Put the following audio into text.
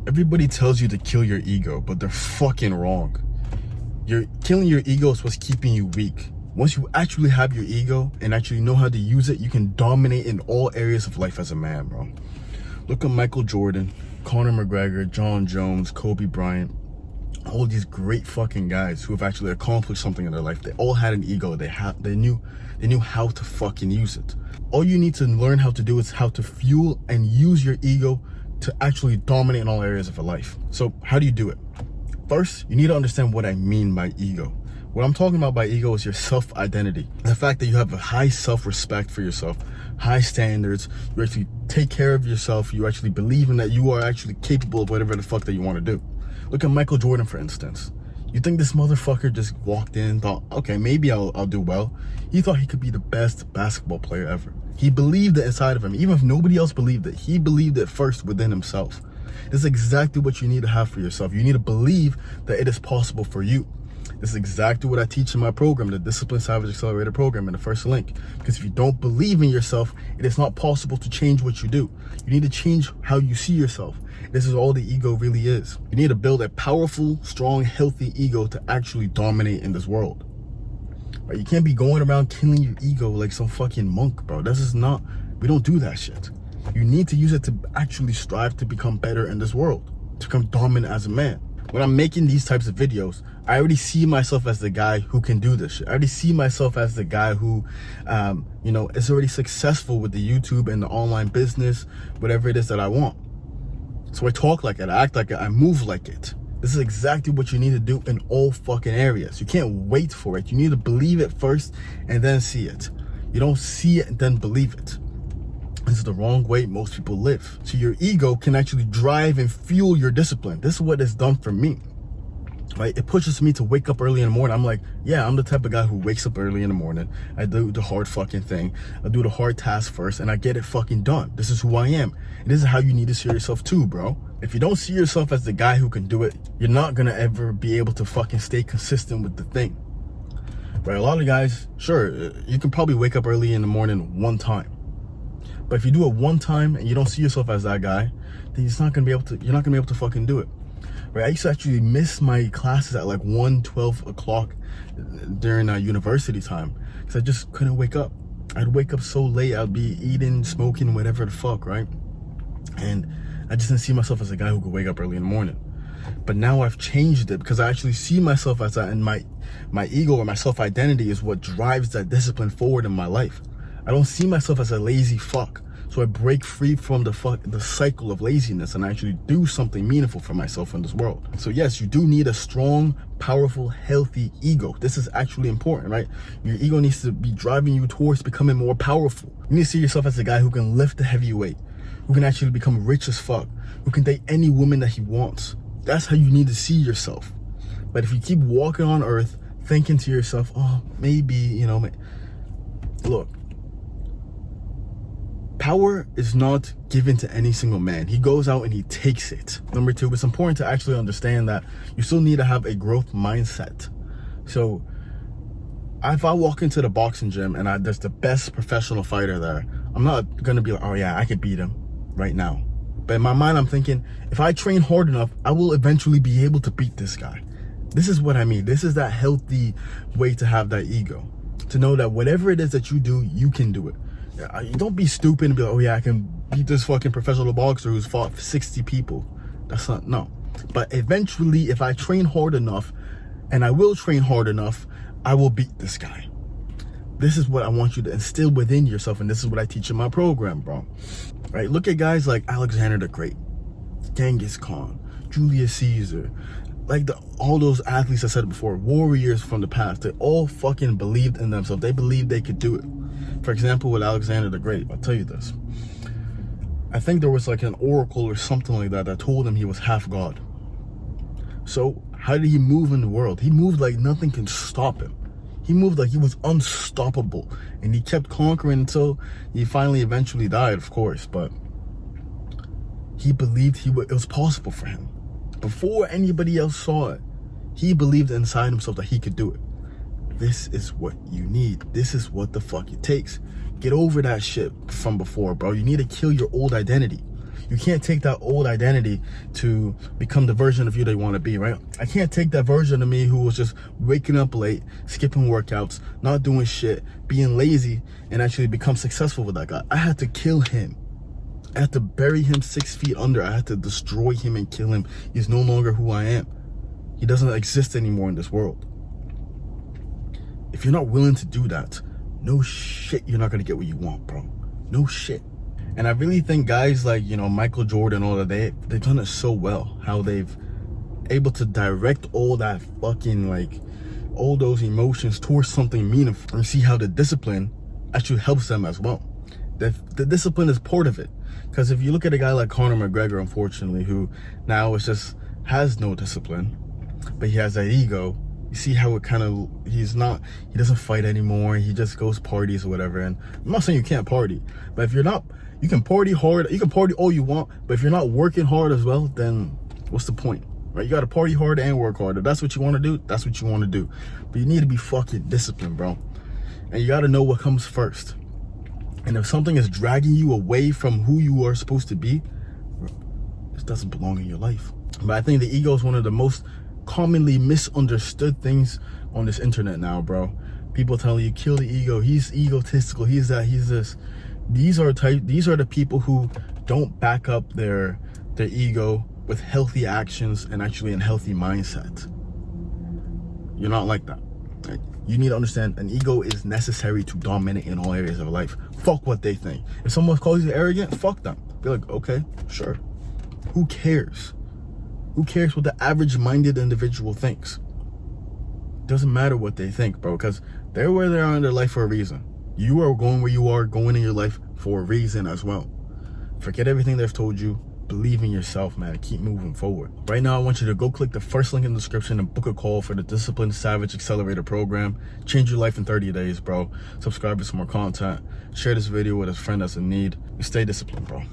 Everybody tells you to kill your ego, but they're fucking wrong. You're killing your ego is what's keeping you weak. Once you actually have your ego and actually know how to use it, you can dominate in all areas of life as a man, bro. Look at Michael Jordan, Conor McGregor, John Jones, Kobe Bryant, all these great fucking guys who have actually accomplished something in their life. They all had an ego. They knew how to fucking use it. All you need to learn how to do is how to fuel and use your ego to actually dominate in all areas of your life. So how do you do it? First, you need to understand what I mean by ego. What I'm talking about by ego is your self-identity. The fact that you have a high self-respect for yourself, high standards, you actually take care of yourself, you actually believe in that you are actually capable of whatever the fuck that you want to do. Look at Michael Jordan, for instance. You think this motherfucker just walked in and thought, okay, maybe I'll do well? He thought he could be the best basketball player ever. He believed it inside of him. Even if nobody else believed it, he believed it first within himself. This is exactly what you need to have for yourself. You need to believe that it is possible for you. This is exactly what I teach in my program, the Discipline Savage Accelerator program, in the first link. Because if you don't believe in yourself, it is not possible to change what you do. You need to change how you see yourself. This is all the ego really is. You need to build a powerful, strong, healthy ego to actually dominate in this world. Right? You can't be going around killing your ego like some fucking monk, bro. This is not, we don't do that shit. You need to use it to actually strive to become better in this world, to become dominant as a man. When I'm making these types of videos, I already see myself as the guy who can do this shit. I already see myself as the guy who, is already successful with the YouTube and the online business, whatever it is that I want. So I talk like it, I act like it, I move like it. This is exactly what you need to do in all fucking areas. You can't wait for it. You need to believe it first and then see it. You don't see it and then believe it. This is the wrong way most people live. So your ego can actually drive and fuel your discipline. This is what it's done for me. Right? It pushes me to wake up early in the morning. I'm like, yeah, I'm the type of guy who wakes up early in the morning. I do the hard fucking thing. I do the hard task first and I get it fucking done. This is who I am. And this is how you need to see yourself too, bro. If you don't see yourself as the guy who can do it, you're not gonna ever be able to fucking stay consistent with the thing. Right? A lot of guys, sure, you can probably wake up early in the morning one time. But if you do it one time and you don't see yourself as that guy, then you're not gonna be able to fucking do it. Right? I used to actually miss my classes at like 12 o'clock during university time because I just couldn't wake up. I'd wake up so late, I'd be eating, smoking, whatever the fuck, right? And I just didn't see myself as a guy who could wake up early in the morning. But now I've changed it because I actually see myself as that, and my ego or my self-identity is what drives that discipline forward in my life. I don't see myself as a lazy fuck. So I break free from the cycle of laziness and I actually do something meaningful for myself in this world. So yes, you do need a strong, powerful, healthy ego. This is actually important, right? Your ego needs to be driving you towards becoming more powerful. You need to see yourself as a guy who can lift a heavy weight, who can actually become rich as fuck, who can date any woman that he wants. That's how you need to see yourself. But if you keep walking on earth thinking to yourself, oh, maybe, look, power is not given to any single man. He goes out and he takes it. Number two, it's important to actually understand that you still need to have a growth mindset. So if I walk into the boxing gym and there's the best professional fighter there, I'm not going to be like, oh yeah, I could beat him right now. But in my mind, I'm thinking, if I train hard enough, I will eventually be able to beat this guy. This is what I mean. This is that healthy way to have that ego. To know that whatever it is that you do, you can do it. Don't be stupid and be like, oh yeah, I can beat this fucking professional boxer who's fought 60 people. That's not, no. But eventually, if I train hard enough, and I will train hard enough, I will beat this guy. This is what I want you to instill within yourself, and this is what I teach in my program, bro. Right? Look at guys like Alexander the Great, Genghis Khan, Julius Caesar, like all those athletes I said before, warriors from the past. They all fucking believed in themselves. They believed they could do it. For example, with Alexander the Great, I'll tell you this. I think there was like an oracle or something like that told him he was half God. So how did he move in the world? He moved like nothing can stop him. He moved like he was unstoppable. And he kept conquering until he finally eventually died, of course. But he believed it was possible for him. Before anybody else saw it, he believed inside himself that he could do it. This is what you need. This is what the fuck it takes. Get over that shit from before, bro. You need to kill your old identity. You can't take that old identity to become the version of you that you want to be, right? I can't take that version of me who was just waking up late, skipping workouts, not doing shit, being lazy, and actually become successful with that guy. I had to kill him. I had to bury him 6 feet under. I had to destroy him and kill him. He's no longer who I am. He doesn't exist anymore in this world. If you're not willing to do that, no shit, you're not gonna get what you want, bro. No shit. And I really think guys like, you know, Michael Jordan, all that, they've done it so well. How they've able to direct all that fucking, like, all those emotions towards something meaningful, and see how the discipline actually helps them as well. The discipline is part of it. Because if you look at a guy like Conor McGregor, unfortunately, who now is just has no discipline, but he has that ego. You see how it kind of, he doesn't fight anymore. He just goes parties or whatever. And I'm not saying you can't party, but if you're not, you can party hard, you can party all you want, but if you're not working hard as well, then what's the point, right? You got to party hard and work hard. If that's what you want to do, that's what you want to do. But you need to be fucking disciplined, bro. And you got to know what comes first. And if something is dragging you away from who you are supposed to be, it doesn't belong in your life. But I think the ego is one of the most commonly misunderstood things on this internet now, bro. People telling you, kill the ego, he's egotistical, he's that, he's this. These are the people who don't back up their ego with healthy actions and actually a healthy mindset. You're not like that, right? You need to understand an ego is necessary to dominate in all areas of life. Fuck what they think. If someone calls you arrogant, fuck them. Be like, okay, sure. Who cares? Who cares what the average-minded individual thinks? Doesn't matter what they think, bro, because they're where they are in their life for a reason. You are going where you are, going in your life for a reason as well. Forget everything they've told you. Believe in yourself, man. Keep moving forward. Right now, I want you to go click the first link in the description and book a call for the Disciplined Savage Accelerator program. Change your life in 30 days, bro. Subscribe for some more content. Share this video with a friend that's in need. Stay disciplined, bro.